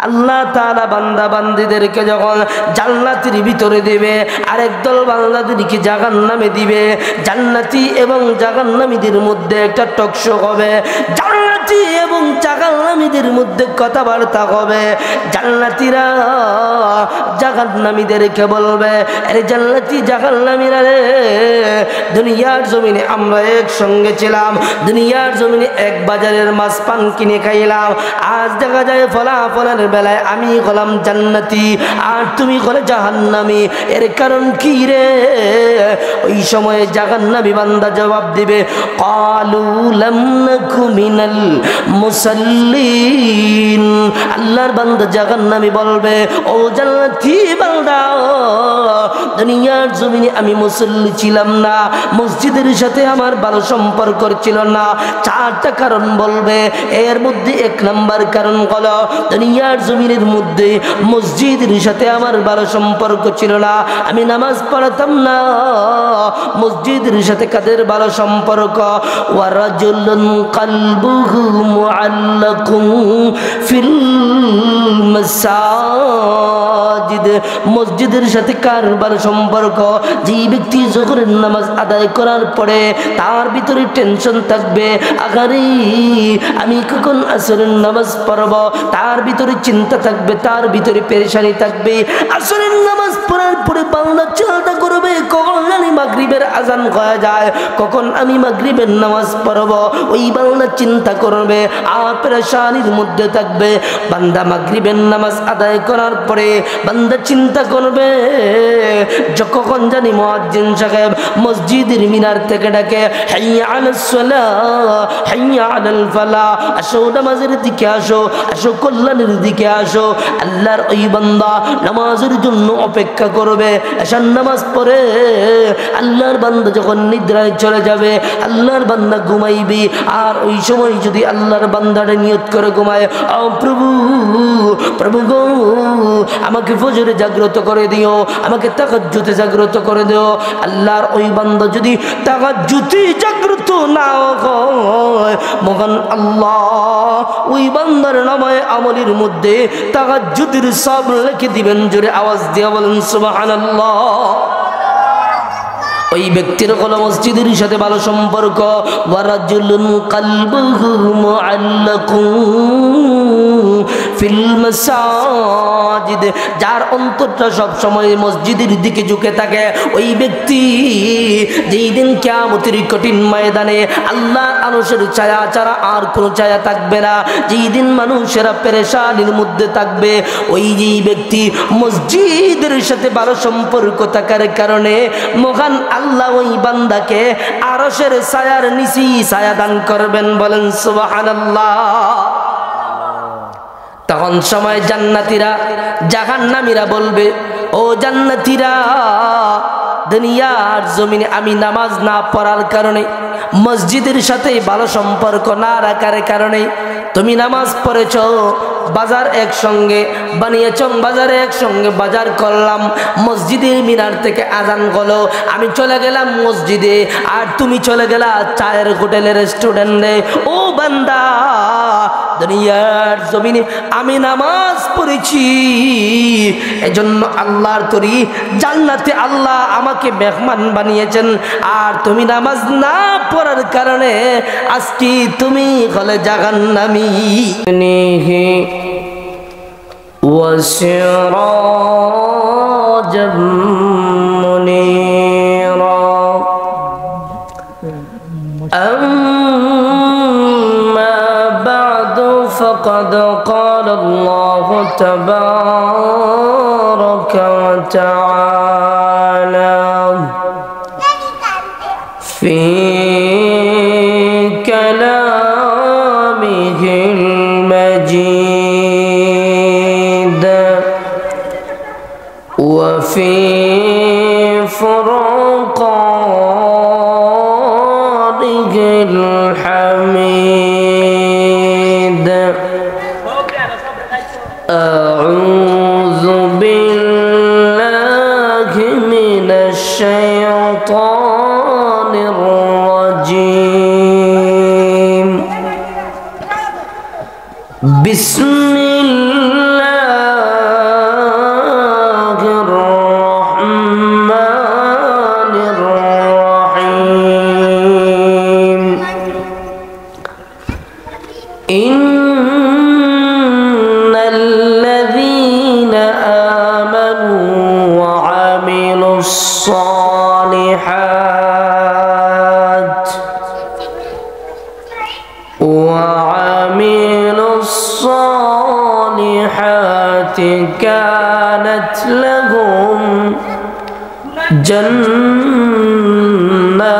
আল্লাহ তাআলা বান্দা বান্দীদেরকে যখন জান্নাতের ভিতরে দিবে, আরেক দল বান্দাদেরকে জাহান্নামে দিবে। জান্নাতি এবং জাহান্নামীদের মধ্যে একটা টকশো হবে, জান্নাতি এবং জাহান্নামীদের মধ্যে কথাবার্তা হবে। জান্নাতীরা জাহান্নামীদেরকে বলবে, আরে জান্নাতি জাহান্নামীরা রে, দুনিয়ার জমিনে আমরা একসঙ্গে ছিলাম, দুনিয়ার জমিনে এক বাজারের মাছ পান কিনে খাইলাম, আজ দেখা যায় ফলাফলের বেলায় আমি হলাম জান্নাতি আর তুমি হলে জাহান্নামী, এর কারণ কি রে? ওই সময়ে জাহান্নামী বান্দা জবাব দিবে, ক্বালু লাম নাকু মিনাল মুসাল্লিন। আল্লাহর বান্দা জাহান্নামী বলবে, ও জান্নাতি বান্দা, দুনিয়ার জমিনে আমি মুসল্লি ছিলাম না, মসজিদের সাথে আমার ভালো সম্পর্ক ছিল না। চারটা কারণ বলবে, এর মধ্যে এক নাম্বার কারণ হলো দুনিয়ার জমিনের মধ্যে মসজিদের সাথে আমার ভালো সম্পর্ক ছিল না, আমি নামাজ পড়তাম না। মসজিদের সাথে কাদের ভালো সম্পর্ক? ওয়া রাজুলুন কলবুহু মুআল্লাকুন ফিল মাসাজিদ। মসজিদের সাথে কার ভালো সম্পর্ক? যে ব্যক্তি যোহরের নামাজ আদায় করার পরে তার ভিতরে টেনশন থাকবে, আগারে আমি কখন আসরের নামাজ পড়ব, তার ভিতরে চিন্তা থাকবে, তার ভিতরে পেরেশানি থাকবে। আসরের নামাজ পড়ার পরে বান্দা চিন্তা করবে, কখন জানি মাগরিবের আজান হয়ে যায়, কখন আমি মাগরিবের নামাজ পড়ব। ওই বান্দা চিন্তা করবে আর পেরেশানির মধ্যে থাকবে। বান্দা মাগরিবের নামাজ আদায় করার পরে বান্দা চিন্তা করবে, কখন জানি মুয়াজ্জিন সাহেব মসজিদের মিনার থেকে ডাকে, হাইয়া আলাস সালাহ হাইয়া আলাল ফালাহ, আসো নামাজের দিকে আসো, আসো কল্যাণের দিকে আসো। আল্লাহর ওই বান্দা নামাজের জন্য অপেক্ষা করবে। এশার নামাজ পড়ে আল্লাহর বান্দা যখন নিদ্রায় চলে যাবে, আল্লাহর বান্দা ঘুমাইবে। আর ওই সময় যদি আল্লাহর বান্দাটা নিয়ত করে ঘুমায়, ও প্রভু, প্রভু গো, আমাকে ফজরে জাগ্রত করে দিও, আমাকে তাহাজ্জুদে জাগ্রত করে দিও। আল্লাহর ওই বান্দা যদি তাহাজ্জুদে জাগ্রত না হয়, মহান আল্লাহ ওই বান্দার নামায়ে আমলের মধ্যে তাহাজ্জুদের সওয়াব লিখে দিবেন। জোরে আওয়াজ দিয়ে বলেন সুবহানাল্লাহ। ওই ব্যক্তির হলো মসজিদের সাথে ভালো সম্পর্ক। ওয়া রাজুলুন কলবুহু মুআল্লাকুন ফিল মাসাজিদ, যার অন্তরটা সব সময় মসজিদের দিকে ঝুঁকে থাকে, ওই ব্যক্তি যেই দিন কিয়ামতের কঠিন ময়দানে আল্লাহর আরশের ছায়া ছাড়া আর কোনো ছায়া থাকবে না, যেই দিন মানুষেরা পেরেশানির মধ্যে থাকবে, ওই যেই ব্যক্তি মসজিদের সাথে ভালো সম্পর্ক থাকার কারণে মহান আল্লাহ ওই বান্দাকে আরশের ছায়ার নিচে ছায়া দান করবেন। বলেন সুবহানাল্লাহ। তখন সময় জান্নাতীরা জাহান্নামীরা বলবে, ও জান্নাতীরা, দুনিয়ার জমিনে আমি নামাজ না পড়ার কারণে, মসজিদের সাথে ভালো সম্পর্ক না রাখার কারণে তুমি নামাজ পড়েছ, বাজার একসঙ্গে বানিয়েছ, বাজারে একসঙ্গে বাজার করলাম, মসজিদের মিনার থেকে আজান হলো, আমি চলে গেলাম মসজিদে আর তুমি চলে গেলা চায়ের হোটেলে, রেস্টুরেন্টে। ও বান্দা, দুনিয়ার জমিনে আমি নামাজ পড়েছি, এজন্য আল্লাহর তরি জান্নাতে আল্লাহ আমাকে মেহমান বানিয়েছেন, আর তুমি নামাজ না পড়ার কারণে আজকে তুমি হলে জাহান্নামী। وسراجا منيرا أما بعد فقد قال الله تبارك وتعالى في كلامه المجيد وفي فرقانه الحميد أعوذ بالله من الشيطان الرجيم بسم الله الذين آمنوا وعملوا الصالحات كانت لهم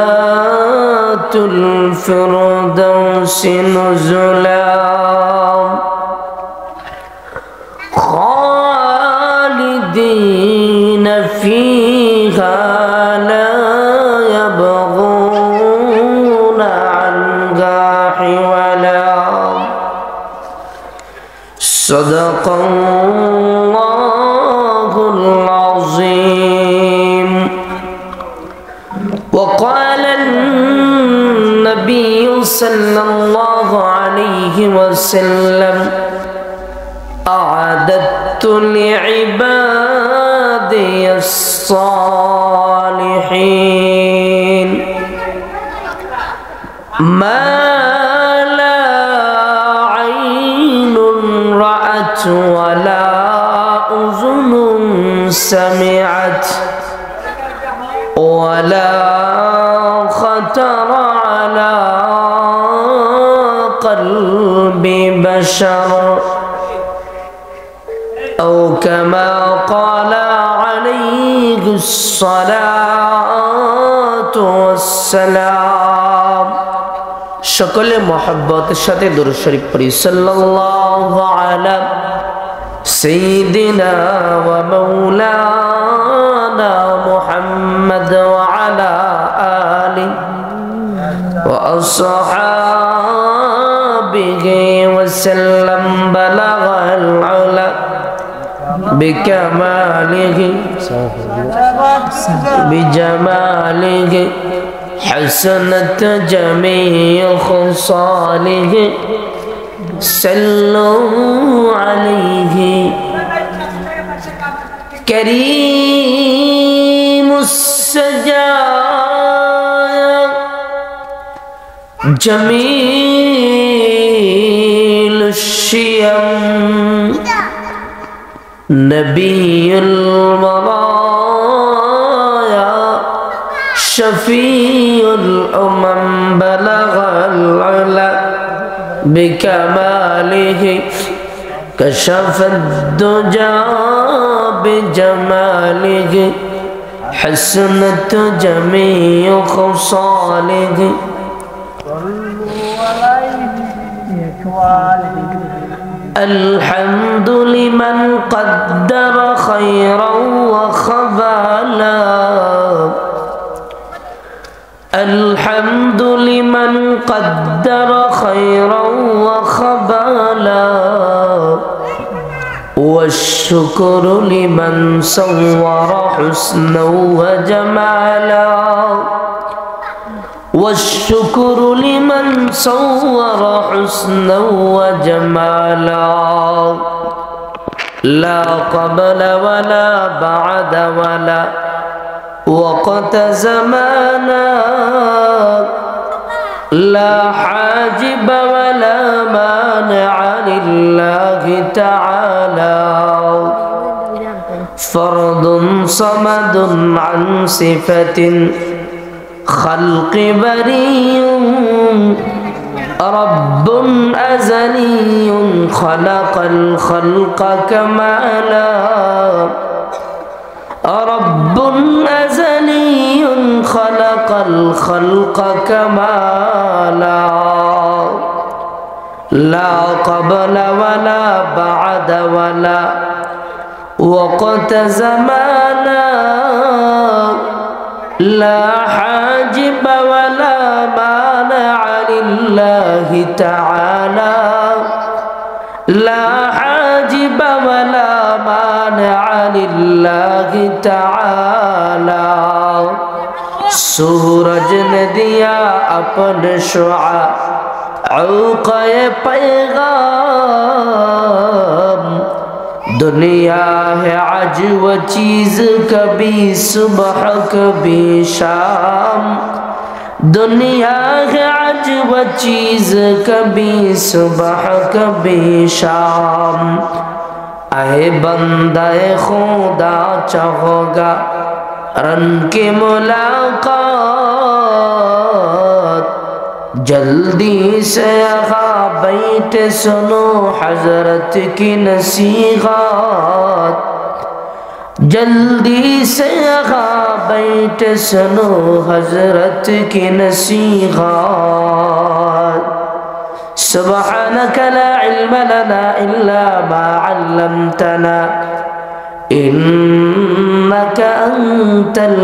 جنات الفردوس نزلا خالدين فيها لا يبغون عنها حولا صدق الله العظيم. وقال النبي صلى الله عليه وسلم أعددت لعبادي الصالحين ما لا عين رأت ولا أذن سمعت ولا خطر على قلب بشر أو كما قال عليه الصلاة والسلام. সকলে মহব্বতের সাথে দুরূদ শরীফ পড়ি সাল্লাল্লাহু আলা সাইয়্যিদিনা ওয়া মাওলানা মুহাম্মদ ওয়া আলা আলিহি ওয়া আসহাবিহি ওয়া সাল্লাম বালাগাল উলা বিকামালিহি বিজামালিহি حسنت جميع خصاله صلوا عليه كريم السجايا جميل الشيم نبي المرايا شفيع الأمم بلغ العلا بكماله كشف الدجى بجماله حسنت جميع خصاله الحمد لمن قدر خيرا وخبالا الحمد لمن قدر خيرا وخبالا والشكر لمن صور حسنا وجمالا والشكر لمن صور حسنا وجمالا لا قبل ولا بعد ولا وقت زمانا لا حاجب ولا مانع لله تعالى فرد صمد عن صفة خلق بري رب أزلي خلق الخلق كمالا رب أزلي خلق الخلق كمالا لا قبل ولا بعد ولا وقت زمانا لا حاجب ولا مانع لله تعالى لا حاجب ولا مانع لله تعالى सूरज ने दिया अपने शुआ औक़े पैगाम दुनिया है आज वो चीज़ कभी सुबह कभी शाम दुनिया है आज वो चीज़ कभी सुबह कभी शाम चाहे बंदाए खुदा चाहोगा रन की मुलाकात जल्दी से यहाँ बैठे सुनो हजरत की नसीहत जल्दी से यहाँ बैठे सुनो हजरत की नसीहत सुब्हानक ला इल्म लना इल्ला मा अल्लमतना इन्नक अंतल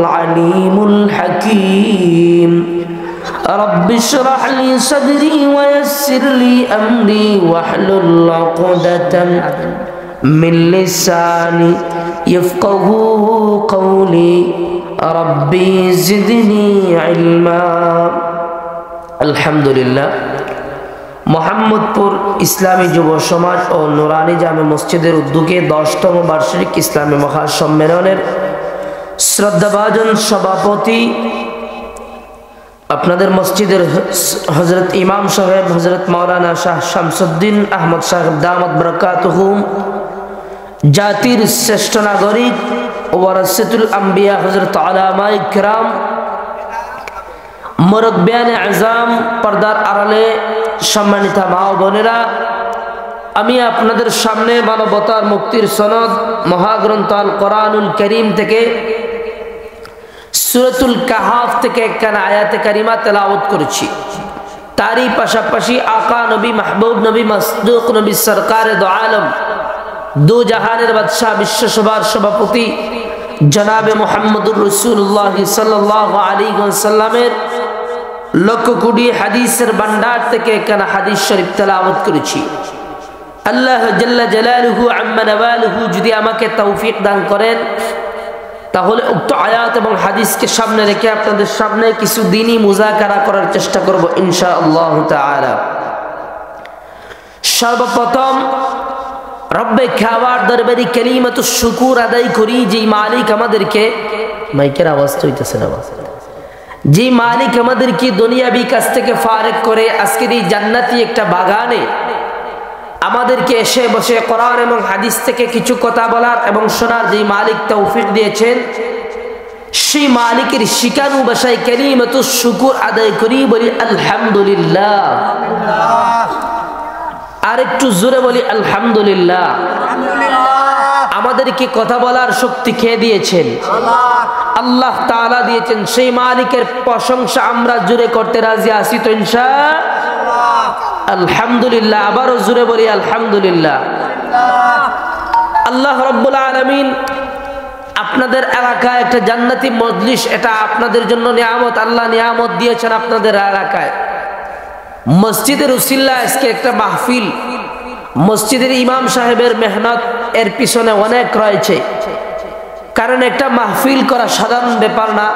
अलीमुल हकीम रब्बि इश्रह ली सदरी वयस्सिर ली अमरी वहलुल उक़दतम मिन लिसानी यफ़क़हू क़ौली रब्बी ज़िदनी इल्मा। अल्हम्दुलिल्लाह मोहम्मदपुर इस्लामी युव समाज और नुरानी जामे मस्जिदेर उद्योगे 10तम वार्षिक इस्लामी महासम्मेलनेर श्रद्धाभाजन सभापति আপনাদের মসজিদের হযরত ইমাম সাহেব হযরত মাওলানা শাহ শামসুদ্দিন আহমদ সাহেব দামাত বরকাতুহুম, জাতির শ্রেষ্ঠ নাগরিক ওয়ারাসাতুল আম্বিয়া হযরত উলামায়ে কিরাম, মুরব্বিয়ানে আযম, পর্দার আড়ালে সম্মানিত মা ও বোনেরা, আমি আপনাদের সামনে মানবতার মুক্তির সনদ মহাগ্রন্থ আল কোরআনুল কারীম থেকে সূরাতুল কাহাফ থেকে একখানা আয়াতে কারিমা তেলাওয়াত করেছি। তারই পাশাপাশি আকা নবী মাহবুব নবী মাসদুক নবী সরকারে দো আলম, দু জাহানের বাদশাহ, বিশ্বসভার সভাপতি জনাবে মুহাম্মদুর রাসূলুল্লাহ সাল্লাল্লাহু আলাইহি ওয়াসাল্লামের লক্ষ কোটি হাদিসের ভান্ডার থেকে একখানা হাদিস শরীফ তেলাওয়াত করেছি। আল্লাহ জাল্লা জালালুহু আম্মা নাওয়ালুহু যদি আমাকে তৌফিক দান করেন তাহলে উক্ত আয়াত এবং হাদিসকে সামনে রেখে আপনাদের সামনে কিছু দ্বীনি মুযাকারা করার চেষ্টা করব ইনশাআল্লাহ তাআলা। সর্বপ্রথম রব্বে কাবার দরবারে কালিমাতুশ শুকুর আদায় করি, যে মালিক আমাদেরকে, মাইকের আওয়াজ তো হইতেছে না, যে মালিক আমাদেরকে দুনিয়াবি কাজ থেকে ফারেক করে আজকের এই জান্নাতি একটা বাগানে আমাদেরকে এসে বসে কোরআন এবং হাদিস থেকে কিছু কথা বলার এবং শোনার যে মালিক তৌফিক দিয়েছেন, সেই মালিকের শিকানু ভাষায় কালিমাতুশ শুকুর আদায় করি, বলি আলহামদুলিল্লাহ। আর একটু জোরে বলি আলহামদুলিল্লাহ। আমাদেরকে কথা বলার শক্তি কে দিয়েছেন? আল্লাহ তাআলা দিয়েছেন। সেই মালিকের প্রশংসা আমরা জোরে করতে রাজি আছি তো ইনশাআল্লাহ? আলহামদুলিল্লাহ। আবারও জোরে বলি আলহামদুলিল্লাহ। আল্লাহ রাব্বুল আলামিন আপনাদের এলাকায় একটা জান্নাতি মজলিস, এটা আপনাদের জন্য নিয়ামত, আল্লাহ নিয়ামত দিয়েছেন আপনাদের এলাকায়। মসজিদের উসিলায় আজকে একটা মাহফিল, মসজিদের ইমাম সাহেবের মেহনত এর পিছনে অনেক রয়েছে। কারণ একটা মাহফিল করা সাধারণ ব্যাপার না,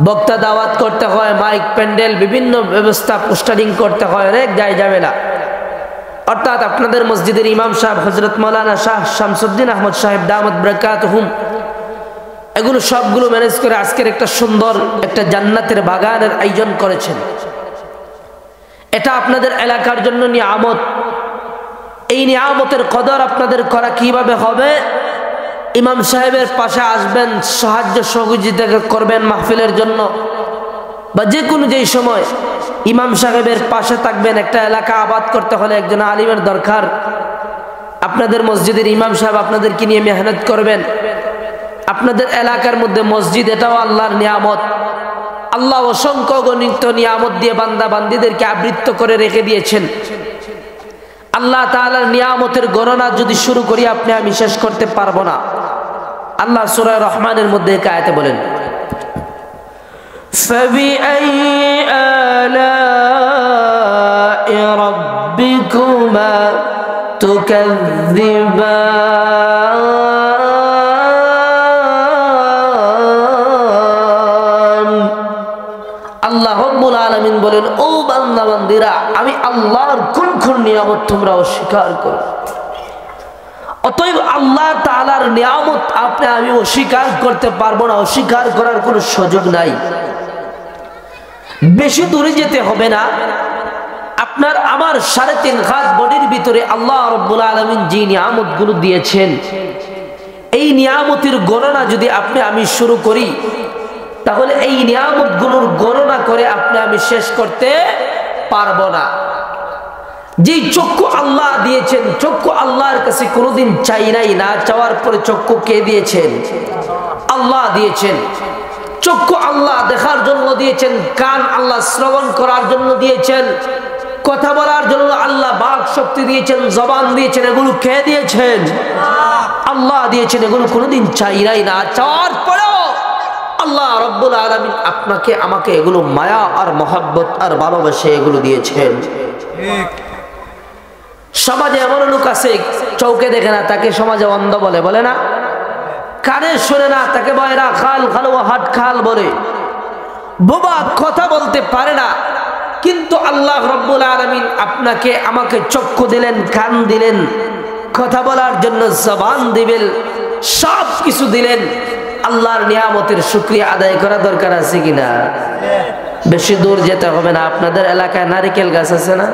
বক্তা দাওয়াত করতে হয়, মাইক প্যান্ডেল বিভিন্ন ব্যবস্থা, পোস্টারিং করতে হয়, অনেক যায় ঝামেলা। অর্থাৎ আপনাদের মসজিদের ইমাম সাহেব হযরত মাওলানা শাহ শামসুদ্দিন আহমদ সাহেব দামাত বরকাতুহুম এগুলো সবগুলো ম্যানেজ করে আজকের একটা সুন্দর একটা জান্নাতের বাগানের আয়োজন করেছেন। এটা আপনাদের এলাকার জন্য নিয়ামত। এই নিয়ামতের কদর আপনাদের করা কিভাবে হবে? ইমাম সাহেবের পাশে আসবেন, সাহায্য সহযোগিতা করবেন মাহফিলের জন্য, বা যে কোনো যেই সময় ইমাম সাহেবের পাশে থাকবেন। একটা এলাকা আবাদ করতে হলে একজন আলিমের দরকার। আপনাদের মসজিদের ইমাম সাহেব আপনাদেরকে নিয়ে মেহনত করবেন। আপনাদের এলাকার মধ্যে মসজিদ, এটাও আল্লাহর নিয়ামত। আল্লাহ অসংখ্য গণিত নিয়ামত দিয়ে বান্দা বান্দীদেরকে আবৃত্ত করে রেখে দিয়েছেন। আল্লাহ তাআলার নিয়ামতের গণনা যদি শুরু করি আপনি আমি শেষ করতে পারবো না। আল্লাহ সূরা রহমানের মধ্যে এক আয়াতে বলেন, فَبِأَيِّ آلَاءِ رَبِّكُمَا تُكَذِّبَانِ। আল্লাহ রাব্বুল আলামিন বলেন, ও বান্দা বান্দীরা, আমি আল্লাহর কোন কোন নিয়ামত তোমরা অস্বীকার করো। অতএব আল্লাহ তাআলার নিয়ামত আপনি আমি অস্বীকার করতে পারবো না, অস্বীকার করার কোনো সুযোগ নাই। বেশি দূরে যেতে হবে না, আপনি আপনার আমার 3.5 হাত বডির ভিতরে আল্লাহ রাব্বুল আলামিন যে নিয়ামতগুলো দিয়েছেন, এই নিয়ামতের গণনা যদি আমি শুরু করি, তাহলে এই নিয়ামতগুলোর গণনা করে আমি শেষ করতে পারবো না। যে চক্ষু আল্লাহ দিয়েছেন, চক্ষু আল্লাহর কাছে কোনোদিন চাই নাই, না চাওয়ার পরে চক্ষু কে দিয়েছেন? আল্লাহ দিয়েছেন। চক্ষু আল্লাহ দেখার জন্য দিয়েছেন, কান আল্লাহ শ্রবণ করার জন্য দিয়েছেন, কথা বলার জন্য আল্লাহ বাক শক্তি দিয়েছেন, জবান দিয়েছেন। এগুলো কে দিয়েছেন? আল্লাহ দিয়েছেন। এগুলো কোনোদিন চাই নাই, না চাওয়ার পরেও আল্লাহ রাব্বুল আলামিন আপনাকে আমাকে এগুলো মায়া আর মহব্বত আর ভালোবাসে এগুলো দিয়েছেন। সমাজে এমন লোক আছে, চৌকে দেখে না, তাকে সমাজে অন্ধ বলে না? কানে শুনে না, তাকে বয়রা খাল খালুয়া হাট খাল বলে। বোবা, কথা বলতে পারে না, কিন্তু আল্লাহ রাব্বুল আলামিন আপনাকে আমাকে চক্ষু দিলেন, কান দিলেন, কথা বলার জন্য জবান দিবেন, সব কিছু দিলেন। আল্লাহর নিয়ামতের শুকরিয়া আদায় করা দরকার আছে কিনা? বেশি দূর যেতে হবে না। আপনাদের এলাকায় নারিকেল গাছ আছে না?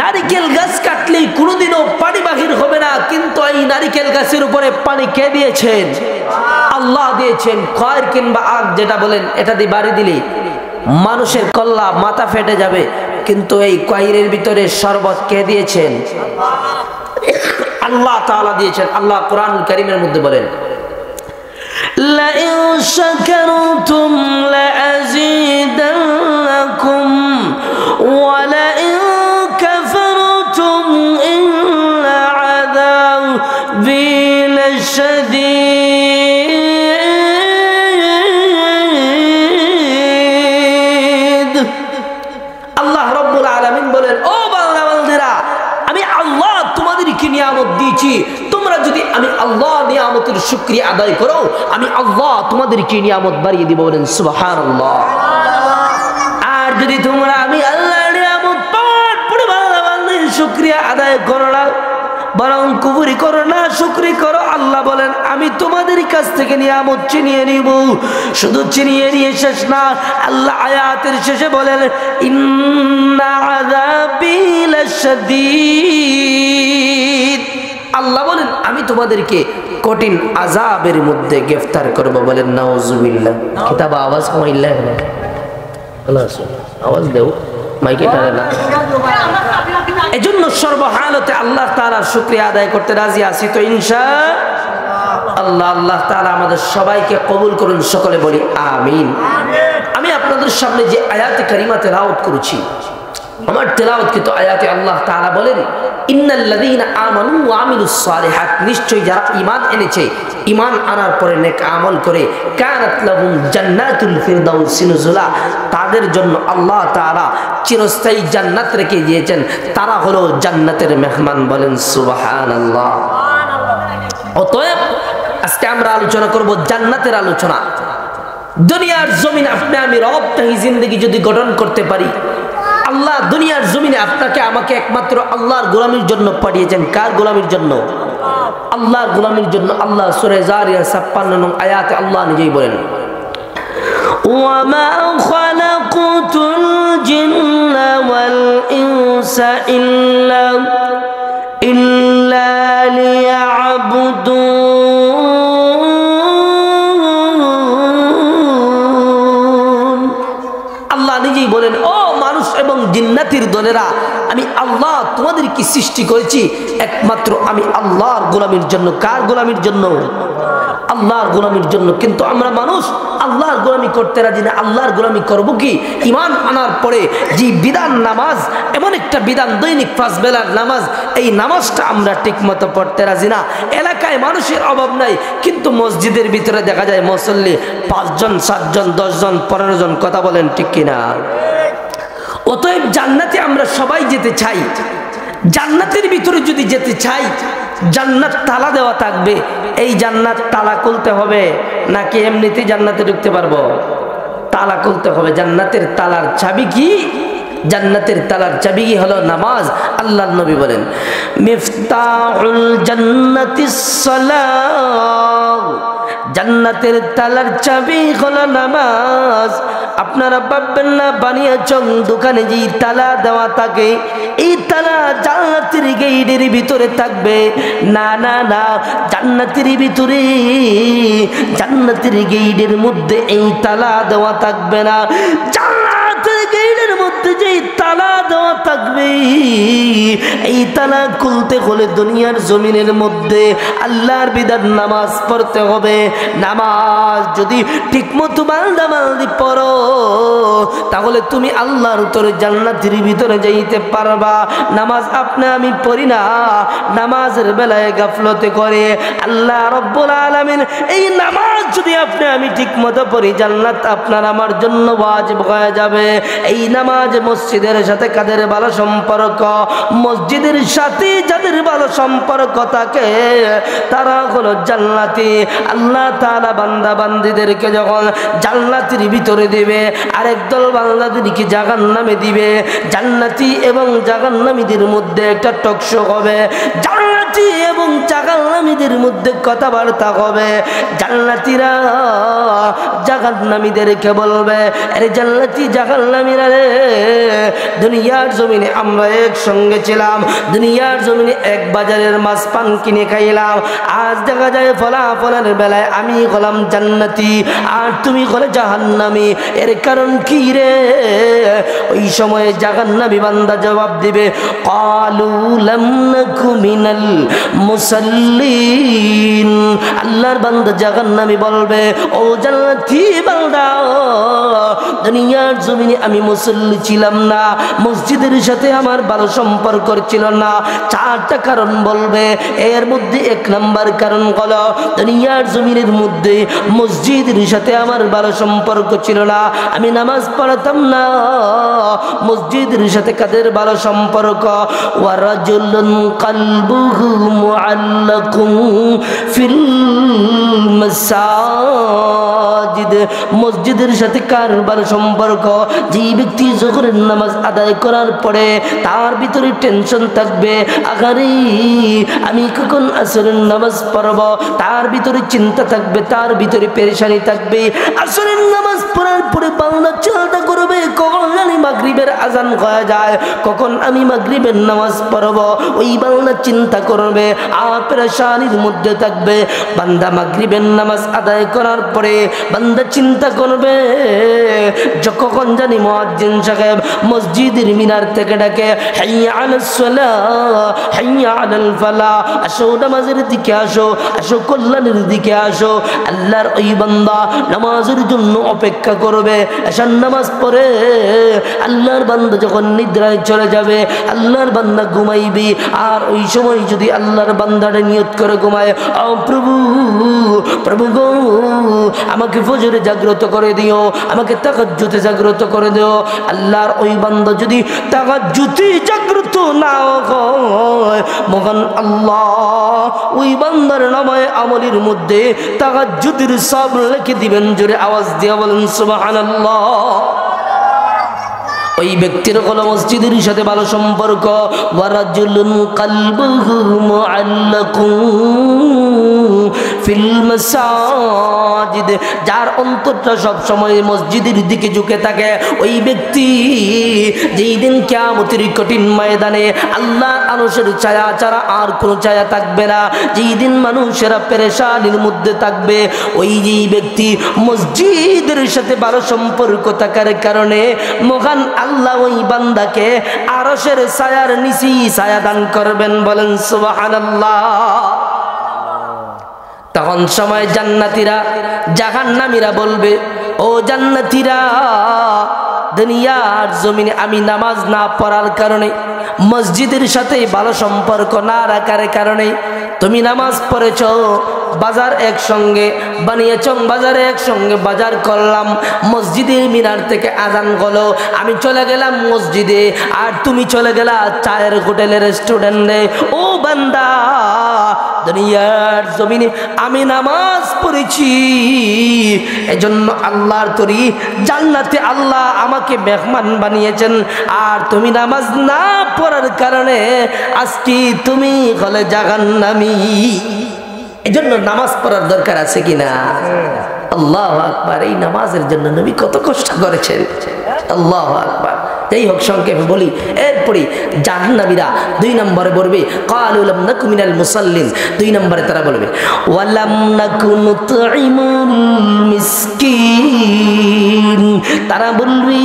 নারিকেল গাছ কাটলে কোনোদিনও পানি বাহির হবে না, কিন্তু এই নারিকেল গাছের উপরে পানি কে দিয়েছেন? আল্লাহ দিয়েছেন। খয়ের কিংবা আগ যেটা বলেন, এটা দিয়ে বাড়ি দিলে মানুষের কল্লা মাথা ফেটে যাবে, কিন্তু এই কয়েরের ভিতরে শরবত কে দিয়েছেন? আল্লাহ তাআলা দিয়েছেন। আল্লাহ কোরআনুল কারীমের মধ্যে বলেন, লাইন শাকারতুম লাযীদান্নাকুম ওয়া লাইন কাফারতুম ইন্না আযাবি লাশাদীদ। আল্লাহ রাব্বুল আলামিন বলেন, ও বান্দা বান্দিরা, আমি আল্লাহ তোমাদেরকে নিয়ামত দিয়েছি, তোমরা যদি আমি আল্লাহ নিয়ামতের শুকরিয়া আদায় করো, আমি আল্লাহ তোমাদেরকে নিয়ামত বাড়িয়ে দিব। বলেন সুবহানাল্লাহ। আর যদি তোমরা আমি আল্লাহর নিয়ামত পাওয়ার পরে বান্দাবান্দির শুকরিয়া আদায় করো না, বরং কুফরি করো না, শুকরি করো, আল্লাহ বলেন আমি তোমাদের কাছ থেকে নিয়ামত ছিনিয়ে নিব। শুধু ছিনিয়ে নিয়ে শেষ না, আল্লাহ আয়াতের শেষে বলেন, ইন্না আযাবি লাশাদীদ। আল্লাহ বলেন আমি তোমাদেরকে কঠিন আযাবের মধ্যে গ্রেফতার করব। বলেন নাউজুবিল্লাহ। কিতাব আওয়াজ কমাইল্লাহ না, আওয়াজ দেও, মাইকে টানে না। এজন্য সর্বহালতে আল্লাহ তাআলার শুকরিয়া আদায় করতে রাজি আছি তো ইনশাআল্লাহ। আল্লাহ তাআলা আমাদের সবাইকে কবুল করুন, সকলে বলি আমিন। আমি আপনাদের সামনে যে আয়াতে কারিমা তেলাওয়াত করেছি, আমার তেলাওয়াতকৃত আয়াতে আল্লাহ তাআলা বলেন, ইন্নাল্লাযীনা আমানু ওয়া আমিলুস সালিহাত, নিশ্চয়ই যারা ঈমান এনেছে, ঈমান আনার পরে নেক আমল করে, কানাত লাহুম জান্নাতুল ফিরদাউসি নুজুলা, তাদের জন্য আল্লাহ তাআলা চিরস্থায়ী জান্নাত রেখে দিয়েছেন, তারা হলো জান্নাতের মেহমান। বলেন সুবহানাল্লাহ। অতএব আজকে আমরা আলোচনা করব জান্নাতের আলোচনা। দুনিয়ার জমিন আপনি আমি রবতাহি জিন্দেগি যদি গঠন করতে পারি, আল্লাহ দুনিয়ার জমিনে আপনাকে আমাকে একমাত্র আল্লাহর গোলামির জন্য পাঠিয়েছেন। কার গোলামির জন্য? আল্লাহর গোলামির জন্য। আল্লাহ সূরা জারিয়া 56 নং আয়াতে আল্লাহ নিজেই বলেন, ওয়ামা খালাকুতুল জিন্না ওয়াল ইনসা ইল্লা লিয়াবুদুন। আল্লাহ নিজেই বলেন, ও মানুষ এবং জিন্নাতের দলেরা, আমি আল্লাহ তোমাদেরকে সৃষ্টি করেছি একমাত্র আমি আল্লাহর গোলামির জন্য। কার গোলামির জন্য? আল্লাহর গোলামির জন্য। কিন্তু আমরা মানুষ আল্লাহর গোলামি করতে রাজি না। আল্লাহর গোলামি করব কি? ঈমান আনার পরে যে বিধান নামাজ, এমন একটা বিধান দৈনিক 5 বেলার নামাজ, এই নামাজটা আমরা ঠিকমতো পড়তে রাজি না। এলাকায় মানুষের অভাব নাই, কিন্তু মসজিদের ভিতরে দেখা যায় মুসল্লি 5 জন 7 জন 10 জন 15 জন। কথা বলেন ঠিক কিনা? অতএব জান্নাতে আমরা সবাই যেতে চাই। জান্নাতের ভিতরে যদি যেতে চাই, জান্নাত তালা দেওয়া থাকবে। এই জান্নাত তালা খুলতে হবে নাকি এমনিতেই জান্নাতে ঢুকতে পারবো? তালা খুলতে হবে। জান্নাতের তালার চাবি কি? জান্নাতের তালার চাবি কি হলো নামাজ। আল্লাহর নবী বলেন, মিফতাহুল জান্নাতিস সালাহ, জান্নাতের তালার চাবি হলো নামাজ। আপনারা ভাববেন না বানিয়েছেন দোকানে যে তালা দেওয়া থাকে এই তালা জান্নাতের গেটের ভিতরে থাকবে, না না না, জান্নাতের ভিতরে জান্নাতের গেটের মধ্যে এই তালা দেওয়া থাকবে না। জান্নাতের গেটের মধ্যে যেই তালা দেওয়া থাকবে এই তালা খুলতে হলে দুনিয়ার জমিনের মধ্যে আল্লাহর বিধান নামাজ পড়তে হবে। নামাজ যদি ঠিকমতো বান্দাবান্দি পড়ো তাহলে তুমি আল্লাহর উত্তরে জান্নাতের ভিতরে যাইতে পারবা। নামাজ আপনি আমি পড়ি না, নামাজের বেলায় গাফলতে করে আল্লাহ রব্বুল আলামিন এই নামাজ যদি আপনি আমি ঠিকমতো পড়ি জান্নাত আপনার আমার জন্য ওয়াজিব হয়ে যাবে। এই নামাজ মসজিদের সাথে কাদের ভালো সম্পর্ক? মসজিদের সাথে যাদের ভালো সম্পর্ক থাকে তারা হলো জান্নাতি। আল্লাহ তাআলা বান্দা বান্দীদেরকে যখন জান্নাতের ভিতরে দিবে আরেক দল বান্দাদেরকে জাহান্নামে দিবে। জান্নাতি এবং জাহান্নামীদের মধ্যে একটা টকশো হবে, জান্নাতি এবং জাহান্নামীদের মধ্যে কথাবার্তা হবে। জান্নাতীরা জাহান্নামীদেরকে বলবে, আরে জান্নাতি জাহান্নামীরা রে, দুনিয়ার জমিনে আমরা একসঙ্গে ছিলাম, দুনিয়ার জমিনে এক বাজারের মাছ পান কিনে খাইলাম, আজ দেখা যায় ফলাফলের বেলায় আমি হলাম জান্নাতি আর তুমি হলে জাহান্নামী, এর কারণ কি রে? ওই সময়ে জাহান্নামী বান্দা জবাব দিবে, ক্বালু লাম নাকু মিনাল মুসাল্লিন। আল্লাহর বান্দা জাহান্নামী বলবে, ও জান্নাতি বান্দা, দুনিয়ার জমিনে আমি মুসল্লি ছিলাম না, মসজিদের সাথে আমার ভালো সম্পর্ক ছিল না। চারটা কারণ বলবে, এর মধ্যে এক নাম্বার কারণ হলো দুনিয়ার জমিনের মধ্যে মসজিদের সাথে আমার ভালো সম্পর্ক ছিল না, আমি নামাজ পড়তাম না। মসজিদের সাথে কাদের ভালো সম্পর্ক? ওয়া রাজুলুন কলবুহু মুআল্লাকুন ফিল মাসাজিদ। মসজিদের সাথে কার ভালো সম্পর্ক? যে ব্যক্তি যখনের নামাজ আদায় করার পরে তার ভিতরে টেনশন থাকবে, আগারে আমি কখন আসরের নামাজ পড়ব, তার ভিতরে চিন্তা থাকবে, তার ভিতরে পেরেশানি থাকবে। আসরের নামাজ পড়ার পরে বাংলা চিন্তা করবে কখন আমি মাগরিবের আজান হয়ে যায়, কখন আমি মাগরিবের নামাজ পড়ব, ওই বাংলা চিন্তা করবে আর পেরেশানির মধ্যে থাকবে। বান্দা মাগরিবের নামাজ আদায় করার পরে বান্দা চিন্তা করবে কখন জানি মুয়াজ্জিন সাহেব মসজিদের মিনার থেকে ডাকে, হাইয়া আলাস সালাহ হাইয়া আলাল ফালাহ, আসো নামাজের দিকে আসো, আসো কল্যাণের দিকে আসো। আল্লাহর ওই বান্দা নামাজের জন্য অপেক্ষা করবে। এশার নামাজ পড়ে আল্লাহর বান্দা যখন নিদ্রায় চলে যাবে আল্লাহর বান্দা ঘুমাইবে, আর ওই সময় যদি আল্লাহর বান্দাটা নিয়ত করে ঘুমায়, ও প্রভু প্রভু গো আমাকে ফজরে জাগ্রত করে দিও, আমাকে তাহাজ্জুদে জাগ্রত করে দিও। আল্লাহর ওই বান্দা যদি তাহাজ্জুদে জাগ্রত না হয় মহান আল্লাহ ওই বান্দার নামায়ে আমলের মধ্যে তাহাজ্জুদের সব লিখে দিবেন। জোরে আওয়াজ দিয়ে বলেন সুবহানাল্লাহ। ওই ব্যক্তির হলো মসজিদের সাথে ভালো সম্পর্ক। ওয়া রাজুলুন কলবুহু মুআল্লাকুন ফিল মাসাজিদ, যার অন্তরটা সব সময় মসজিদের দিকে ঝুঁকে থাকে, ওই ব্যক্তি যেই দিন কিয়ামতের কঠিন ময়দানে আল্লাহ আরশের ছায়া ছাড়া আর কোনো ছায়া থাকবে না, যেই দিন মানুষেরা পেরেশানির মধ্যে থাকবে, ওই যেই ব্যক্তি মসজিদের সাথে ভালো সম্পর্ক থাকার কারণে মহান আল্লাহ ওই বান্দাকে আরশের ছায়ার নিচে ছায়া দান করবেন। বলেন সুবহানাল্লাহ। তখন সময় জান্নাতীরা জাহান্নামীরা বলবে, ও জান্নাতীরা, দুনিয়ার জমিনে আমি নামাজ না পড়ার কারণে, মসজিদের সাথে ভালো সম্পর্ক না রাখার কারণে তুমি নামাজ পড়েছ, বাজার একসঙ্গে বানিয়েছ, বাজারে একসঙ্গে বাজার করলাম, মসজিদের মিনার থেকে আজান হলো, আমি চলে গেলাম মসজিদে আর তুমি চলে গেলা চায়ের হোটেলে রেস্টুরেন্টে। ও বান্দা, দুনিয়ার জমিনে আমি নামাজ পড়েছি, এজন্য আল্লাহর তরি জান্নাতে আল্লাহ আমাকে মেহমান বানিয়েছেন, আর তুমি নামাজ না পড়ার কারণে আজকে তুমি হলে জাহান্নামী। এজন্য নামাজ পড়ার দরকার আছে কিনা? আল্লাহু আকবার। এই নামাজের জন্য নবী কত কষ্ট করেছেন। আল্লাহু আকবার। যাই হোক, সংক্ষেপে বলি। এরপরে জাহান্নামীরা 2 নম্বরে বলবে ক্বালু লাম নাকু মিনাল মুসাল্লিন। 2 নম্বরে তারা বলবে ওয়ালাম নাকু নুতঈমুল মিসকিন। তারা বলবে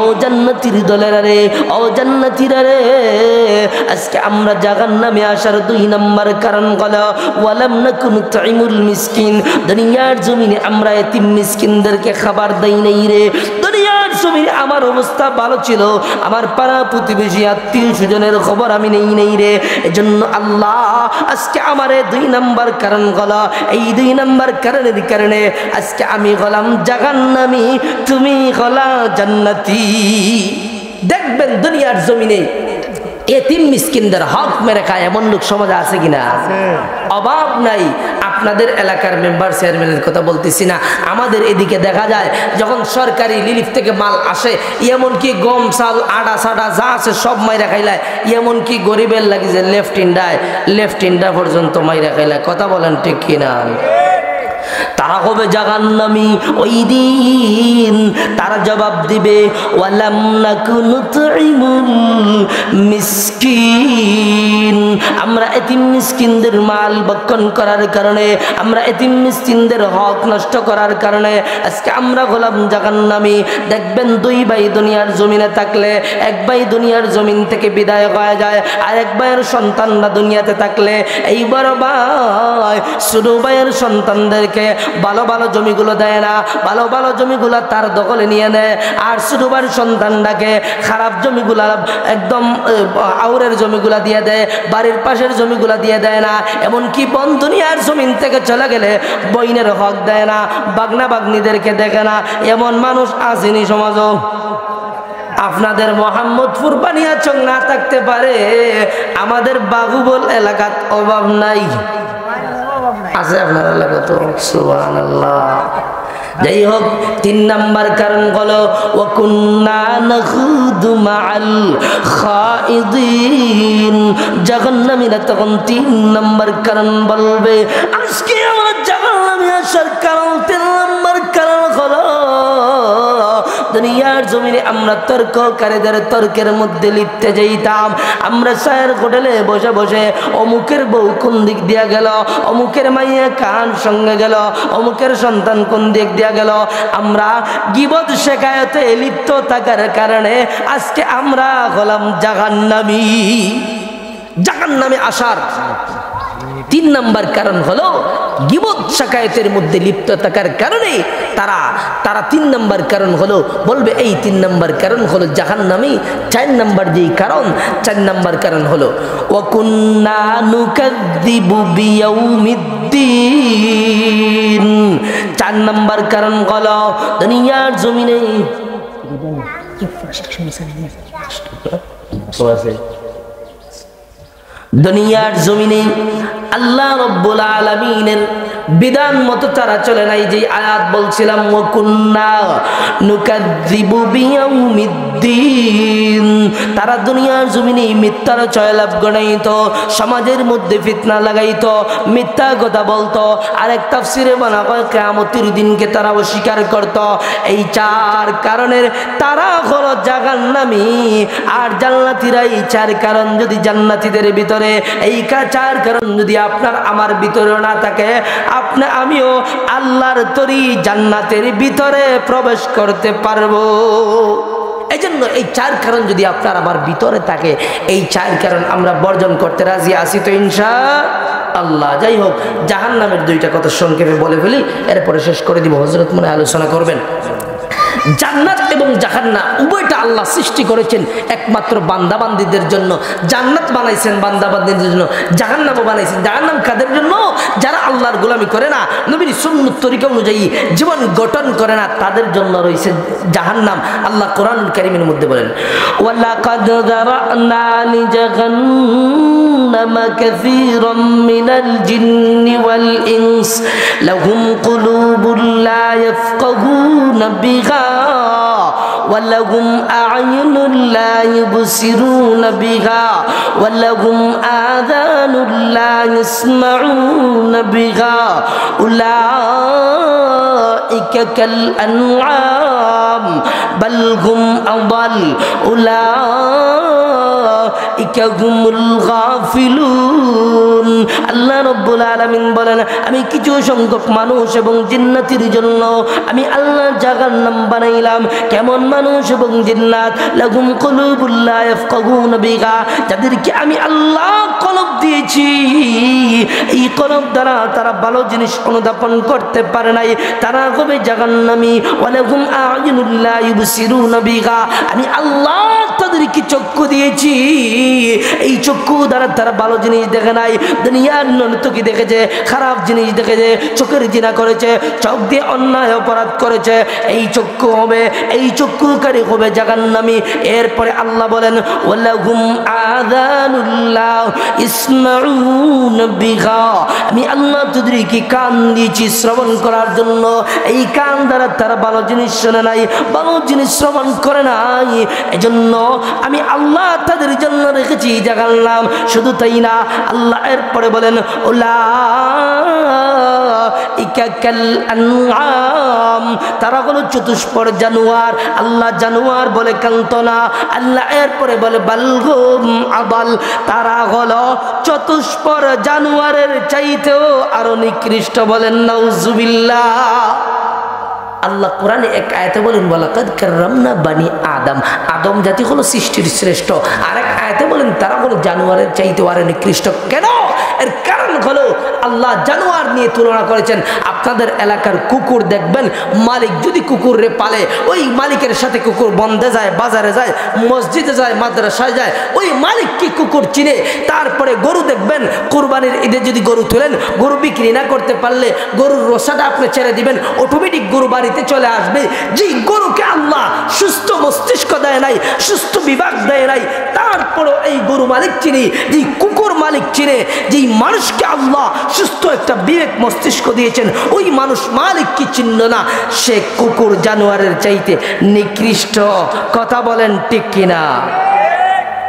ও জান্নাতীর দলেরা রে, ও জান্নাতীরা রে, আজকে আমরা জাহান্নামে আসার 2 নম্বর কারণ হলো ওয়ালাম নাকু নুতঈমুল মিসকিন। দুনিয়ার জমিনে আমরা এতিম মিসকিনদেরকে খাবার দেই নাই রে। দুনিয়ার জমিনে আমার অবস্থা ভালো ছিল, আমার পাড়া প্রতিবেশী আত্মীয় স্বজনের খবর আমি নেই নেই রে। এজন্য আল্লাহ আজকে আমার 2 নম্বর কারণ হলো, এই 2 নম্বর কারণের কারণে আজকে আমি হলাম জাহান্নামী, তুমি হলা জান্নাতি। দেখবেন দুনিয়ার জমিনে এতিম মিসকিনদের হক মেরে খায় এমন লোক সমাজে আছে কিনা? অভাব নাই। আপনাদের এলাকার মেম্বার চেয়ারম্যানের কথা বলতেছি না, আমাদের এদিকে দেখা যায় যখন সরকারি রিলিফ থেকে মাল আসে, এমনকি গম চাল আটা সাটা যা আছে সব মাইরা খাইলায়, এমনকি গরিবের লাগে যে লেফট ইন্ডা পর্যন্ত মাইরা খাইলায়। কথা বলেন ঠিক কিনা? তারা হবে জাহান্নামী। ওই দিন তারা জবাব দিবে ওয়ালাম নাকু নুতঈমুল মিসকিন। আমরা এতিম মিসকিনদের মাল ভক্ষণ করার কারণে, আমরা এতিম মিসকিনদের হক নষ্ট করার কারণে আজকে আমরা হলাম জাহান্নামী। দেখবেন 2 ভাই দুনিয়ার জমিনে থাকলে, এক ভাই দুনিয়ার জমিন থেকে বিদায় হয়ে যায়, আর এক ভাইয়ের সন্তানরা দুনিয়াতে থাকলে এই বড় ভাই ছোট ভাইয়ের সন্তানদেরকে ভালো ভালো জমিগুলো দেয় না, ভালো ভালো জমিগুলো তার দখলে নিয়ে নেয়, আর ছোট ভাইয়ের সন্তানটাকে খারাপ জমিগুলা একদম আউরের জমিগুলা দিয়ে দেয়, বাড়ির পাশের জমিগুলা দিয়ে দেয় না। এমনকি বন দুনিয়ার জমিন থেকে চলে গেলে বইনের হক দেয় না, বাগনা বাগনিদেরকে দেখে না। এমন মানুষ আসেনি সমাজও। আপনাদের মোহাম্মদপুর বানিয়াচং না থাকতে পারে, আমাদের বাহুবল এলাকাত অভাব নাই। আছে আপনার এলাকা তো? সুবহানাল্লাহ। যাই হোক, 3 নম্বর কারণ হলো ওয়াকুন্না নাখুদু মাআল খাইদিন। জাহান্নামীরা তখন 3 নম্বর কারণ বলবে, আজকে আমার জাহান্নামে আসার কারণ 3 নম্বর কারণ হলো দুনিয়ার জমিনে আমরা তর্ককারীদের তর্কের মধ্যে লিপ্তে যাইতাম। আমরা চায়ের হোটেলে বসে বসে অমুকের বউ কোন দিক দিয়া গেল, অমুকের মাইয়া কান সঙ্গে গেল, অমুকের সন্তান কোন দিক দিয়া গেল, আমরা গীবত শেখায়তে লিপ্ত থাকার কারণে আজকে আমরা হলাম জাহান্নামী। জাহান্নামে আসার 3 নম্বর কারণ হলো গীবত শাকায়াতের মধ্যে লিপ্ত থাকার কারণে তারা 3 নম্বর কারণ হলো বলবে এই 3 নম্বর কারণ হলো জাহান্নামী। 4 নম্বর যেই কারণ, 4 নম্বর কারণ হলো ওয়াকুন্না নুকাযযিবু বিয়াউমিদ্দিন। 4 নম্বর কারণ হলো দুনিয়ার জমিনে দুনিয়ার জমিনে আল্লাহ রাব্বুল আলামিনের বিধান মতো তারা চলে নাই। যে আয়াত বলছিলাম ওয়াকুন্না নুকাযযিবু বিয়াউমিদ্দিন, তারা দুনিয়ার জমিনে মিথ্যার জয়লাভ গণাইতো, সমাজের মধ্যে ফিতনা লাগাইতো, মিথ্যা কথা বলতো। আরেক তাফসিরে বলা হয় কিয়ামতের দিনকে তারা অস্বীকার করত। এই 4 কারণের তারা হলো জাহান্নামী। আর জান্নাতীরা এই 4 কারণ যদি জান্নাতীদের ভিতরে এই 4 কারণ যদি আপনার আমার ভিতরে না থাকে, আপনি আমিও আল্লাহর তরি জান্নাতের ভিতরে প্রবেশ করতে পারবো। এই জন্য এই 4 কারণ যদি আপনার আমার ভিতরে থাকে, এই 4 কারণ আমরা বর্জন করতে রাজি আছি তো ইনশাআল্লাহ। যাই হোক, জাহান্নামের 2টা কথা সংক্ষেপে বলে ফেলি, এরপরে শেষ করে দিব। হযরত মনে আলোচনা করবেন। জান্নাত এবং জাহান্নাম উভয়টা আল্লাহ সৃষ্টি করেছেন একমাত্র বান্দাবান্দীদের জন্য। জান্নাত বানাইছেন বান্দাবান্দীদের জন্য, জাহান্নামও বানাইছেন। জাহান্নাম কাদের জন্য? যারা আল্লাহর গোলামি করে না, নবীর সুন্নাত তরিকা অনুযায়ী জীবন গঠন করে না, তাদের জন্য রয়েছে জাহান্নাম। আল্লাহ কোরআনুল কারীমের মধ্যে বলেন ওয়ালাকাদ যারানা লিজাহান্নামা কাসীরাম মিনাল জিন্নি ওয়াল ইনস লাহুম কুলুবুন লা ইয়াফকাহুনা বিহা ওয়ালাহুম আ'য়ুনুন লা ইউবসিরুনা বিহা ওয়ালাহুম আযানুন লা ইয়াসমাউনা বিহা উলাইকা কাল আনআম বাল হুম আদাল উলাইকা হুমুল গাফিলুন। আল্লাহ রাব্বুল আলামিন বলেন, আমি কিছু সংখ্যক মানুষ এবং জিন্নাতের জন্য আমি আল্লাহ জাহান্নাম বানাইলাম। কেমন মানুষ এবং জিন্নাত? লাহুম কুলুবুল লা ইয়াফকাহুনা বিহা, যাদেরকে আমি আল্লাহ কলব দিয়েছি, এই কলব দ্বারা তারা ভালো জিনিস অনুধাবন করতে পারে নাই, তারা হবে জাহান্নামী। ওয়ালাহুম আ'য়ুনুন লা ইউবসিরুনা বিহা, আমি আল্লাহ তাদেরকে চক্ষু দিয়েছি, এই চক্ষু দ্বারা তারা ভালো জিনিস দেখে নাই, দুনিয়ার নর্তকী দেখেছে, খারাপ জিনিস দেখেছে, চোখের জিনা করেছে, চোখ দিয়ে অন্যায় অপরাধ করেছে, এই চক্ষু হবে, এই চক্ষুকারী হবে জাহান্নামী। এরপরে আল্লাহ বলেন, ওয়ালাহুম আযানুন লা ইসমাউনা বিহা, আমি আল্লাহ তাদেরকে কান দিয়েছি শ্রবণ করার জন্য, এই কান দ্বারা তারা ভালো জিনিস শোনে নাই, ভালো জিনিস শ্রবণ করে নাই, এজন্য আমি আল্লাহ তাদের জন্য রেখেছি জাহান্নাম। শুধু তাই না, আল্লাহ এরপরে বলেন, উলাইকা কাল আনআম, তারা হলো চতুষ্পদ জানোয়ার। আল্লাহ জানোয়ার বলে কান্ত না, আল্লাহ এরপরে বলে বাল হুম আদাল, তারা হলো চতুষ্পদ জানোয়ারের চাইতেও আরো নিকৃষ্ট। বলেন নাউজুবিল্লাহ। আল্লাহ কোরআনে এক আয়াতে বলেন, ওয়ালাকাদ কাররামনা বানি আদম, আদম জাতি হলো সৃষ্টির শ্রেষ্ঠ। আরেক আয়াতে বলেন তারা হলো জানোয়ারের চাইতে আরো নিকৃষ্ট। কেন? এর কারণ হলো আল্লাহ জানোয়ার নিয়ে তুলনা করেছেন। আপনাদের এলাকার কুকুর দেখবেন, মালিক যদি কুকুরে পালে, ওই মালিকের সাথে কুকুর বন্ধে যায়, বাজারে যায়, মসজিদে যায়, মাদ্রাসায় যায়, ওই মালিক কি কুকুর চিনে। তারপরে গরু দেখবেন, কুরবানির ঈদে যদি গরু তোলেন, গরু বিক্রি না করতে পারলে গরুর রসাটা আপনি ছেড়ে দিবেন, অটোমেটিক গরু বাড়িতে চলে আসবে। যে গরুকে আল্লাহ সুস্থ মস্তিষ্ক দেয় নাই, সুস্থ বিভাগ দেয় নাই, তারপরে এই গরু মালিক চিনে, যে কুকুর মালিক চিনে। যেই মানুষকে আল্লাহ সুস্থ একটা বিবেক মস্তিষ্ক দিয়েছেন, ওই মানুষ মালিক কি চিহ্ন না, সে কুকুর জানোয়ারের চাইতে নিকৃষ্ট। কথা বলেন ঠিক কিনা?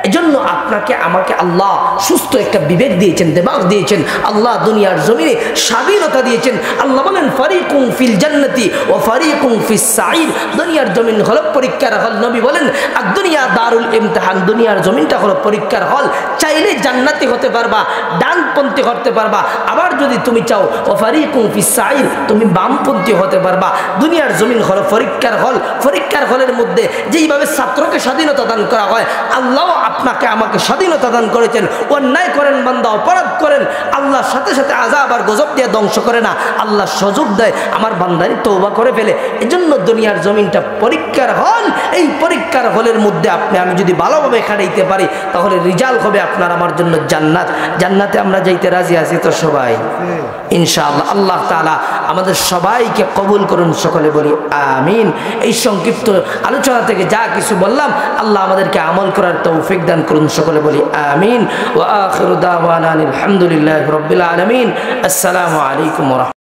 এজন্য আপনাকে আমাকে আল্লাহ সুস্থ একটা বিবেক দিয়েছেন, দিমাগ দিয়েছেন, আল্লাহ দুনিয়ার জমিনে স্বাধীনতা দিয়েছেন। আল্লাহ বলেন, ফারিকুম ফিল জান্নাতি ওয়া ফারিকুম ফিস সাঈর, দুনিয়ার জমিন হলো পরীক্ষার হল। নবী বলেন, আর দুনিয়া দারুল ইমতিহান, দুনিয়ার জমিনটা হলো পরীক্ষার হল। চাইলে জান্নাতি হতে পারবা, ডানপন্থী হতে পারবা, আবার যদি তুমি চাও ওয়া ফারিকুম ফিস সাঈর, তুমি বামপন্থী হতে পারবা। দুনিয়ার জমিন হলো পরীক্ষার হল। পরীক্ষার হলের মধ্যে যেইভাবে ছাত্রকে স্বাধীনতা দান করা হয়, আল্লাহ আপনাকে আমাকে স্বাধীনতা দান করেছেন। অন্যায় করেন বান্দা, অপরাধ করেন, আল্লাহর সাথে সাথে আযাব আর গজব দিয়ে ধ্বংস করে না, আল্লাহ সুযোগ দেয় আমার বান্দারি তওবা করে ফেলে। এজন্য দুনিয়ার জমিনটা পরীক্ষার হল। এই পরীক্ষার হলের মধ্যে আমি যদি ভালোভাবে খাটাইতে পারি, তাহলে রিজাল্ট হবে আপনার আমার জন্য জান্নাত। জান্নাতে আমরা যাইতে রাজি আছি তো সবাই? ইনশাআল্লাহ। আল্লাহ তাআলা আমাদের সবাইকে কবুল করুন, সকলে বলি আমিন। এই সংক্ষিপ্ত আলোচনা থেকে যা কিছু বললাম, আল্লাহ আমাদেরকে আমল করার তৌফিক দান করুন, সকলে বলি আমিন। ওয়া আখিরু দাওয়ানা আলহামদুলিল্লাহি রাব্বিল আলামিন। আসসালামু আলাইকুম ওয়া রাহমাতুল্লাহ।